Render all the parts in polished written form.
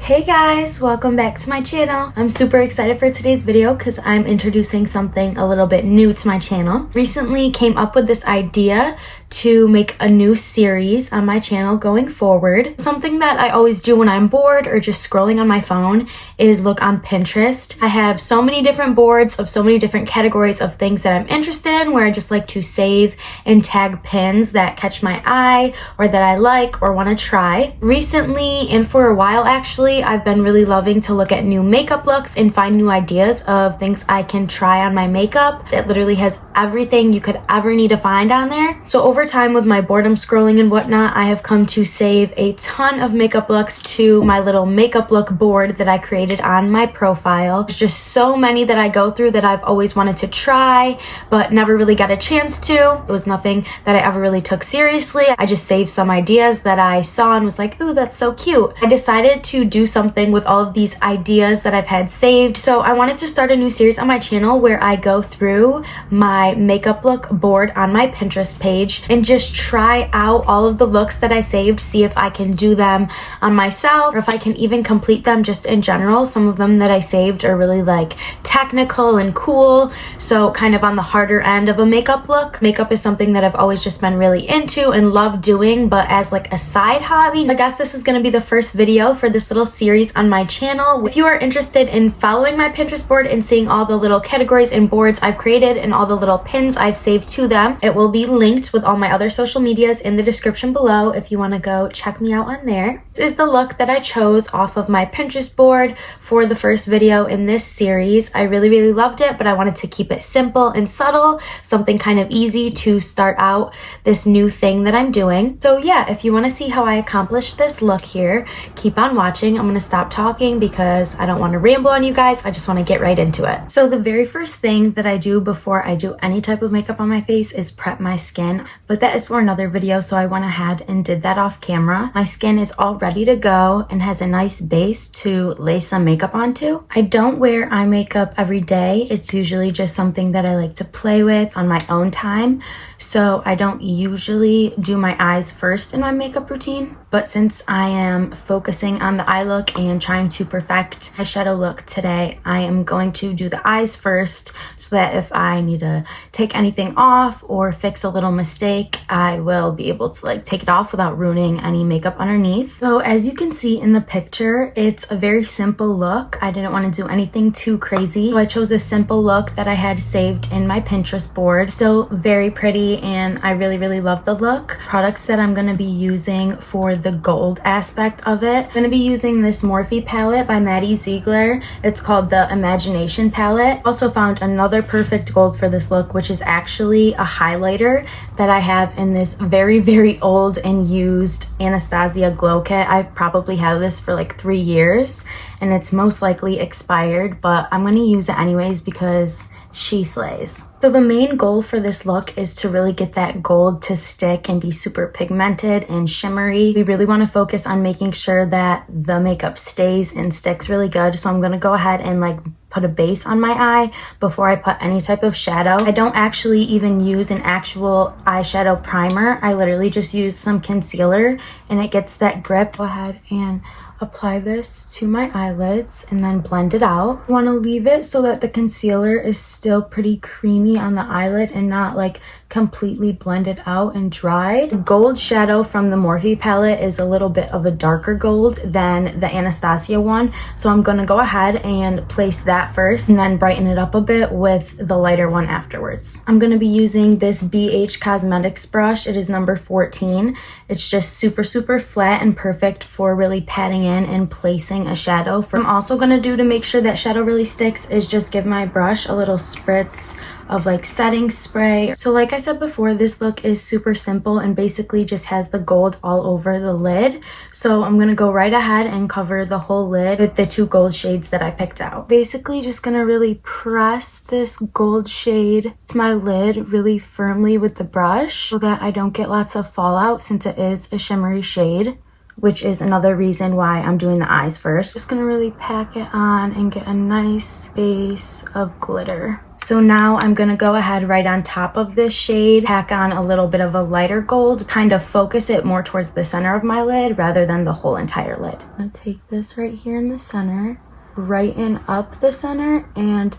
Hey guys, welcome back to my channel. I'm super excited for today's video because I'm introducing something a little bit new to my channel. Recently came up with this idea to make a new series on my channel going forward. Something that I always do when I'm bored or just scrolling on my phone is look on Pinterest. I have so many different boards of so many different categories of things that I'm interested in where I just like to save and tag pins that catch my eye or that I like or want to try. Recently, and for a while actually, I've been really loving to look at new makeup looks and find new ideas of things I can try on my makeup. It literally has everything you could ever need to find on there. So over time with my boredom scrolling and whatnot, I have come to save a ton of makeup looks to my little makeup look board that I created on my profile. There's just so many that I go through that I've always wanted to try but never really got a chance to. It was nothing that I ever really took seriously. I just saved some ideas that I saw and was like, ooh, that's so cute. I decided to do something with all of these ideas that I've had saved. So I wanted to start a new series on my channel where I go through my makeup look board on my Pinterest page and just try out all of the looks that I saved, see if I can do them on myself or if I can even complete them just in general. Some of them that I saved are really like technical and cool, so kind of on the harder end of a makeup look. Makeup is something that I've always just been really into and love doing, but as like a side hobby. I guess this is going to be the first video for this little series on my channel. If you are interested in following my Pinterest board and seeing all the little categories and boards I've created and all the little pins I've saved to them, it will be linked with all my other social medias in the description below if you want to go check me out on there. This is the look that I chose off of my Pinterest board for the first video in this series. I really loved it, but I wanted to keep it simple and subtle, something kind of easy to start out this new thing that I'm doing. So yeah, if you want to see how I accomplished this look here, keep on watching. I'm going to stop talking because I don't want to ramble on you guys. I just want to get right into it. So the very first thing that I do before I do any type of makeup on my face is prep my skin, but that is for another video, so I went ahead and did that off camera. My skin is all ready to go and has a nice base to lay some makeup onto. I don't wear eye makeup every day. It's usually just something that I like to play with on my own time, so I don't usually do my eyes first in my makeup routine. But since I am focusing on the eye look and trying to perfect my shadow look today, I am going to do the eyes first so that if I need to take anything off or fix a little mistake, I will be able to like take it off without ruining any makeup underneath. So as you can see in the picture, it's a very simple look. I didn't want to do anything too crazy, so I chose a simple look that I had saved in my Pinterest board. Still very pretty, and I really love the look. Products that I'm going to be using for the gold aspect of it, I'm going to be using this Morphe palette by Maddie Ziegler. It's called the Imagination palette. Also found another perfect gold for this look, which is actually a highlighter that I have in this very old and used Anastasia Glow Kit. I've probably had this for like 3 years and it's most likely expired, but I'm going to use it anyways because she slays. So the main goal for this look is to really get that gold to stick and be super pigmented and shimmery. We really want to focus on making sure that the makeup stays and sticks really good. So I'm going to go ahead and like put a base on my eye before I put any type of shadow. I don't actually even use an actual eyeshadow primer. I literally just use some concealer and it gets that grip. Go ahead and apply this to my eyelids and then blend it out. I want to leave it so that the concealer is still pretty creamy on the eyelid and not like completely blended out and dried. The gold shadow from the Morphe palette is a little bit of a darker gold than the Anastasia one, so I'm going to go ahead and place that first and then brighten it up a bit with the lighter one afterwards. I'm going to be using this BH Cosmetics brush. It is number 14. It's just super flat and perfect for really patting in and placing a shadow. What I'm also going to do to make sure that shadow really sticks is just give my brush a little spritz of like setting spray. So like I said before, this look is super simple and basically just has the gold all over the lid. So I'm going to go right ahead and cover the whole lid with the 2 gold shades that I picked out. Basically just going to really press this gold shade to my lid really firmly with the brush so that I don't get lots of fallout since it is a shimmery shade. which is another reason why I'm doing the eyes first. Just gonna really pack it on and get a nice base of glitter. So now I'm gonna go ahead right on top of this shade, pack on a little bit of a lighter gold, kind of focus it more towards the center of my lid rather than the whole entire lid. I'm gonna take this right here in the center, brighten up the center, and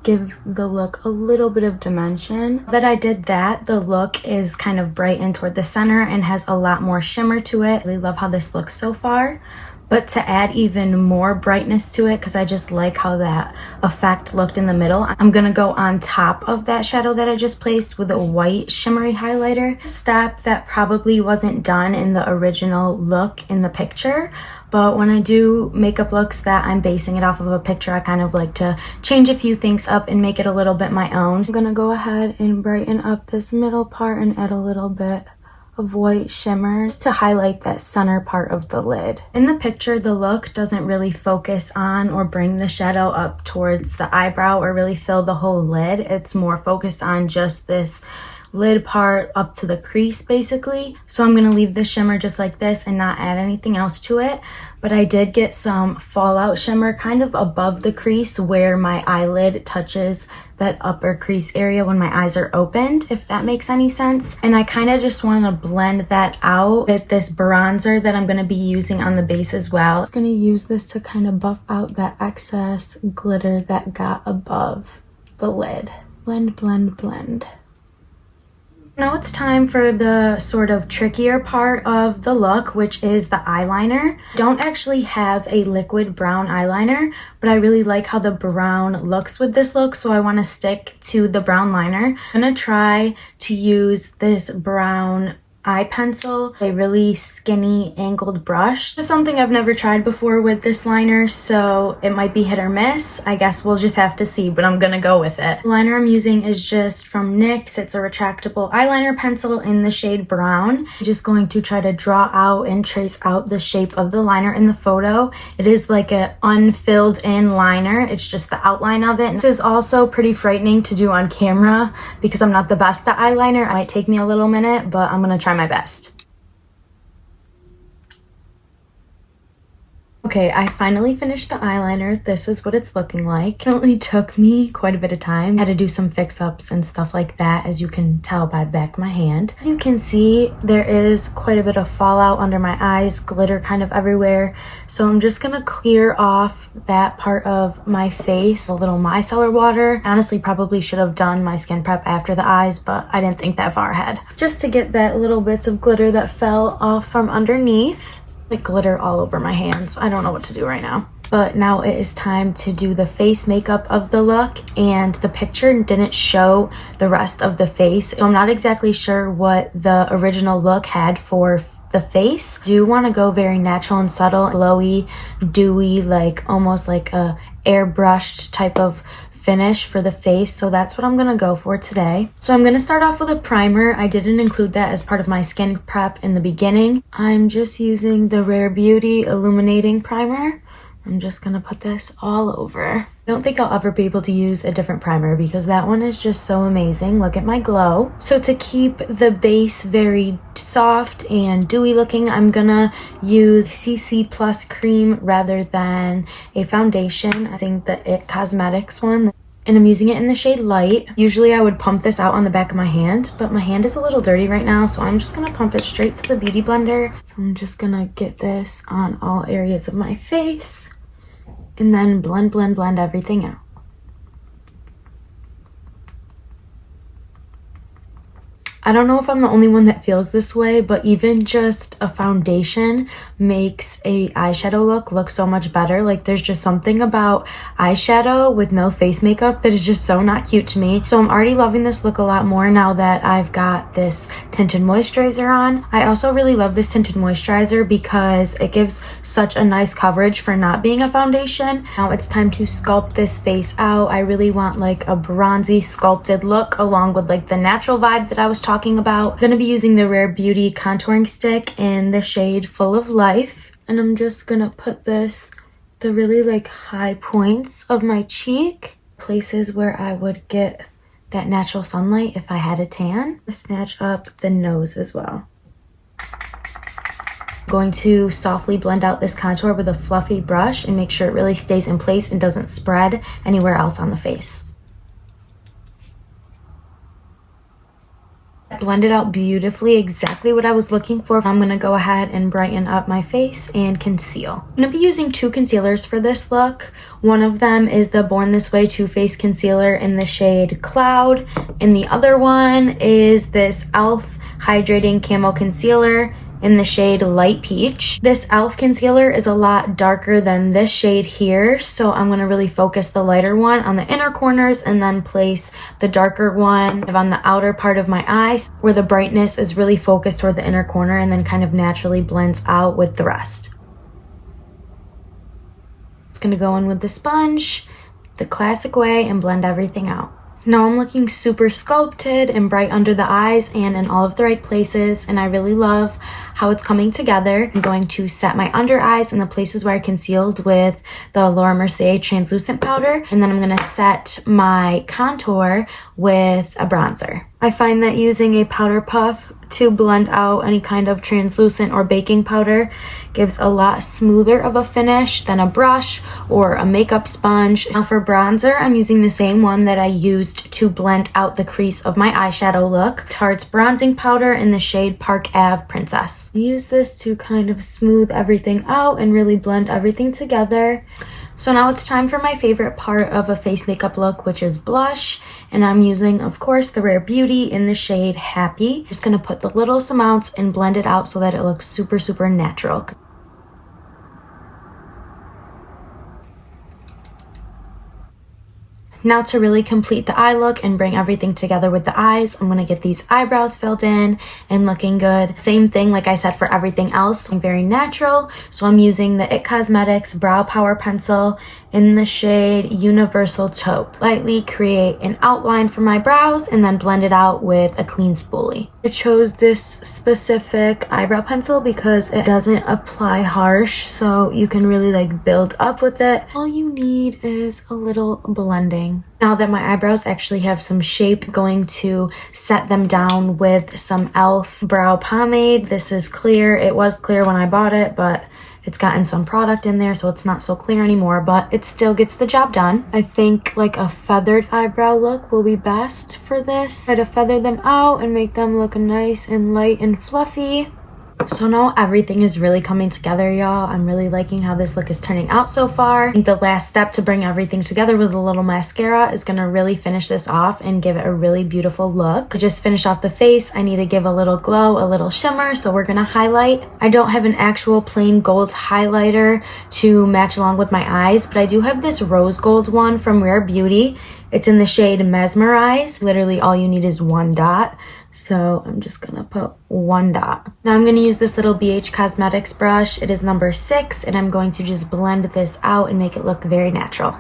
give the look a little bit of dimension. Now that I did that, the look is kind of brightened toward the center and has a lot more shimmer to it. I really love how this looks so far. But to add even more brightness to it, because I just like how that effect looked in the middle, I'm gonna go on top of that shadow that I just placed with a white shimmery highlighter. A step that probably wasn't done in the original look in the picture, but when I do makeup looks that I'm basing it off of a picture, I kind of like to change a few things up and make it a little bit my own. I'm gonna go ahead and brighten up this middle part and add a little bit of white shimmer just to highlight that center part of the lid. In the picture, the look doesn't really focus on or bring the shadow up towards the eyebrow or really fill the whole lid. It's more focused on just this lid part up to the crease basically. So I'm gonna leave the shimmer just like this and not add anything else to it. But I did get some fallout shimmer kind of above the crease where my eyelid touches that upper crease area when my eyes are opened, if that makes any sense. And I kind of just want to blend that out with this bronzer that I'm going to be using on the base as well. I'm just going to use this to kind of buff out that excess glitter that got above the lid. Blend, blend, blend. Now it's time for the sort of trickier part of the look, which is the eyeliner. I don't actually have a liquid brown eyeliner, but I really like how the brown looks with this look, so I want to stick to the brown liner. I'm going to try to use this brown eye pencil, a really skinny angled brush. This is something I've never tried before with this liner, so it might be hit or miss. I guess we'll just have to see, but I'm gonna go with it. The liner I'm using is just from NYX. It's a retractable eyeliner pencil in the shade brown. I'm just going to try to draw out and trace out the shape of the liner in the photo. It is like an unfilled in liner. It's just the outline of it. This is also pretty frightening to do on camera because I'm not the best at eyeliner. It might take me a little minute, but I'm gonna try my best. Okay, I finally finished the eyeliner. This is what it's looking like. It only took me quite a bit of time. I had to do some fix-ups and stuff like that, as you can tell by the back of my hand. As you can see, there is quite a bit of fallout under my eyes, glitter kind of everywhere. So I'm just gonna clear off that part of my face, a little micellar water. Honestly, probably should have done my skin prep after the eyes, but I didn't think that far ahead. Just to get that little bits of glitter that fell off from underneath. Like glitter all over my hands. I don't know what to do right now. But now it is time to do the face makeup of the look, and the picture didn't show the rest of the face, so I'm not exactly sure what the original look had for the face. I do want to go very natural and subtle, glowy, dewy, like almost like a airbrushed type of finish for the face, so that's what I'm gonna go for today. So I'm gonna start off with a primer. I didn't include that as part of my skin prep in the beginning. I'm just using the Rare Beauty Illuminating Primer. I'm just gonna put this all over. I don't think I'll ever be able to use a different primer because that one is just so amazing. Look at my glow. So to keep the base very soft and dewy looking, I'm gonna use CC Plus cream rather than a foundation. I'm using the IT Cosmetics one, and I'm using it in the shade Light. Usually I would pump this out on the back of my hand, but my hand is a little dirty right now, so I'm just gonna pump it straight to the Beauty Blender. So I'm just gonna get this on all areas of my face and then blend, blend, blend everything out. I don't know if I'm the only one that feels this way, but even just a foundation makes a eyeshadow look so much better. Like there's just something about eyeshadow with no face makeup that is just so not cute to me. So I'm already loving this look a lot more now that I've got this tinted moisturizer on. I also really love this tinted moisturizer because it gives such a nice coverage for not being a foundation. Now it's time to sculpt this face out. I really want like a bronzy sculpted look along with like the natural vibe that I was talking about. I'm gonna be using the Rare Beauty contouring stick in the shade Full of Life, and I'm just gonna put this the really like high points of my cheek, places where I would get that natural sunlight if I had a tan. Snatch up the nose as well. Going to softly blend out this contour with a fluffy brush and make sure it really stays in place and doesn't spread anywhere else on the face. Blended out beautifully, exactly what I was looking for. I'm gonna go ahead and brighten up my face and conceal. I'm gonna be using two concealers for this look. One of them is the Born This Way Too Faced Concealer in the shade Cloud, and the other one is this e.l.f. Hydrating Camo Concealer in the shade Light Peach. This e.l.f. concealer is a lot darker than this shade here, so I'm gonna really focus the lighter one on the inner corners and then place the darker one on the outer part of my eyes where the brightness is really focused toward the inner corner and then kind of naturally blends out with the rest. Just gonna go in with the sponge the classic way and blend everything out. Now I'm looking super sculpted and bright under the eyes and in all of the right places, and I really love how it's coming together. I'm going to set my under eyes in the places where I concealed with the Laura Mercier translucent powder, and then I'm going to set my contour with a bronzer. I find that using a powder puff to blend out any kind of translucent or baking powder gives a lot smoother of a finish than a brush or a makeup sponge. Now for bronzer, I'm using the same one that I used to blend out the crease of my eyeshadow look, Tarte's bronzing powder in the shade Park Ave Princess. Use this to kind of smooth everything out and really blend everything together. So now it's time for my favorite part of a face makeup look, which is blush. And I'm using, of course, the Rare Beauty in the shade Happy. Just gonna put the littlest amounts and blend it out so that it looks super, super natural. Now to really complete the eye look and bring everything together with the eyes, I'm gonna get these eyebrows filled in and looking good. Same thing like I said for everything else, very natural. So I'm using the IT Cosmetics Brow Power Pencil in the shade Universal Taupe. Lightly create an outline for my brows and then blend it out with a clean spoolie. I chose this specific eyebrow pencil because it doesn't apply harsh, so you can really like build up with it. All you need is a little blending. Now that my eyebrows actually have some shape, going to set them down with some e.l.f. brow pomade. This is clear. It was clear when I bought it, but it's gotten some product in there, so it's not so clear anymore, but it still gets the job done. I think like a feathered eyebrow look will be best for this. Try to feather them out and make them look nice and light and fluffy. So now everything is really coming together, y'all. I'm really liking how this look is turning out so far. I think the last step to bring everything together with a little mascara is gonna really finish this off and give it a really beautiful look. To just finish off the face, I need to give a little glow, a little shimmer, so we're gonna highlight. I don't have an actual plain gold highlighter to match along with my eyes, but I do have this rose gold one from Rare Beauty. It's in the shade Mesmerize. Literally all you need is one dot. So I'm just gonna put one dot. Now I'm gonna use this little BH Cosmetics brush. It is number 6, and I'm going to just blend this out and make it look very natural.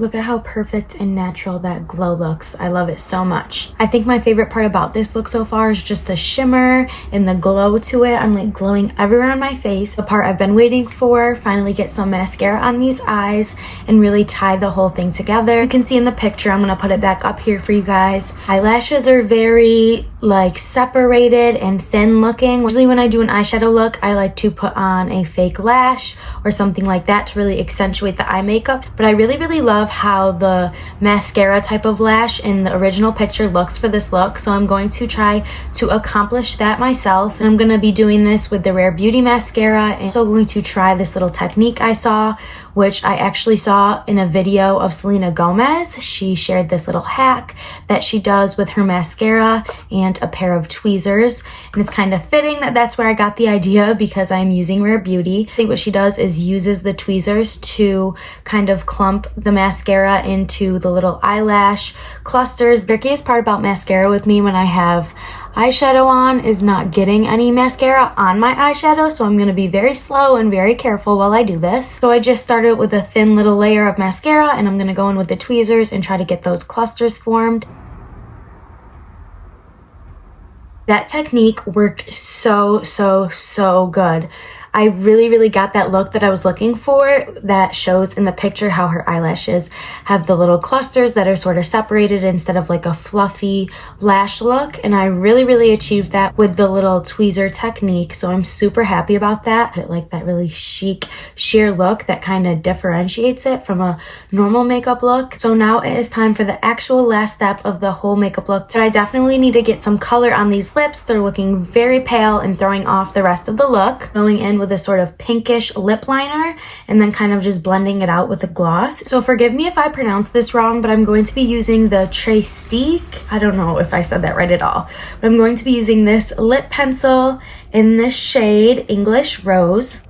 Look at how perfect and natural that glow looks. I love it so much. I think my favorite part about this look so far is just the shimmer and the glow to it. I'm like glowing everywhere on my face. The part I've been waiting for, finally get some mascara on these eyes and really tie the whole thing together. You can see in the picture, I'm gonna put it back up here for you guys. Eyelashes are very like separated and thin looking. Usually when I do an eyeshadow look, I like to put on a fake lash or something like that to really accentuate the eye makeup. But I really love how the mascara type of lash in the original picture looks for this look, so I'm going to try to accomplish that myself. And I'm going to be doing this with the Rare Beauty mascara, and also going to try this little technique I saw, which I actually saw in a video of Selena Gomez. She shared this little hack that she does with her mascara and a pair of tweezers, and it's kind of fitting that that's where I got the idea because I'm using Rare Beauty. I think what she does is uses the tweezers to kind of clump the mascara into the little eyelash clusters. The trickiest part about mascara with me when I have eyeshadow on is not getting any mascara on my eyeshadow, so I'm going to be very slow and very careful while I do this. So I just started with a thin little layer of mascara, and I'm going to go in with the tweezers and try to get those clusters formed. That technique worked so good. I really got that look that I was looking for, that shows in the picture how her eyelashes have the little clusters that are sort of separated instead of like a fluffy lash look. And I really achieved that with the little tweezer technique. So I'm super happy about that. I like that really chic sheer look that kind of differentiates it from a normal makeup look. So now it is time for the actual last step of the whole makeup look. So I definitely need to get some color on these lips. They're looking very pale and throwing off the rest of the look. Going in with a sort of pinkish lip liner and then kind of just blending it out with a gloss. So forgive me if I pronounce this wrong, but I'm going to be using the Trestique. I don't know if I said that right at all, but I'm going to be using this lip pencil in this shade English Rose.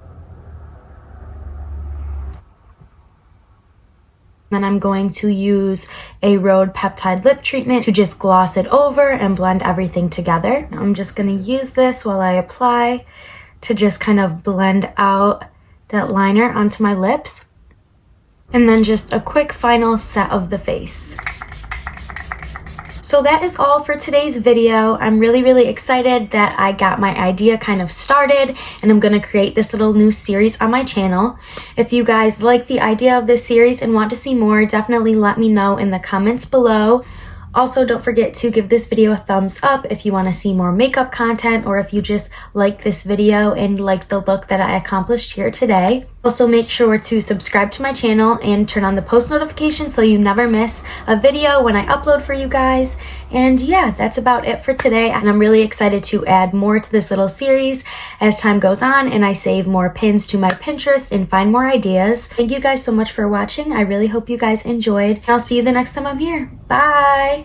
Then I'm going to use a Rhode Peptide Lip Treatment to just gloss it over and blend everything together. Now I'm just going to use this while I apply to just kind of blend out that liner onto my lips. And then just a quick final set of the face. So that is all for today's video. I'm really excited that I got my idea kind of started and I'm gonna create this little new series on my channel. If you guys like the idea of this series and want to see more, definitely let me know in the comments below. Also, don't forget to give this video a thumbs up if you want to see more makeup content or if you just like this video and like the look that I accomplished here today. Also, make sure to subscribe to my channel and turn on the post notifications so you never miss a video when I upload for you guys. And yeah, that's about it for today. And I'm really excited to add more to this little series as time goes on and I save more pins to my Pinterest and find more ideas. Thank you guys so much for watching. I really hope you guys enjoyed. I'll see you the next time I'm here. Bye!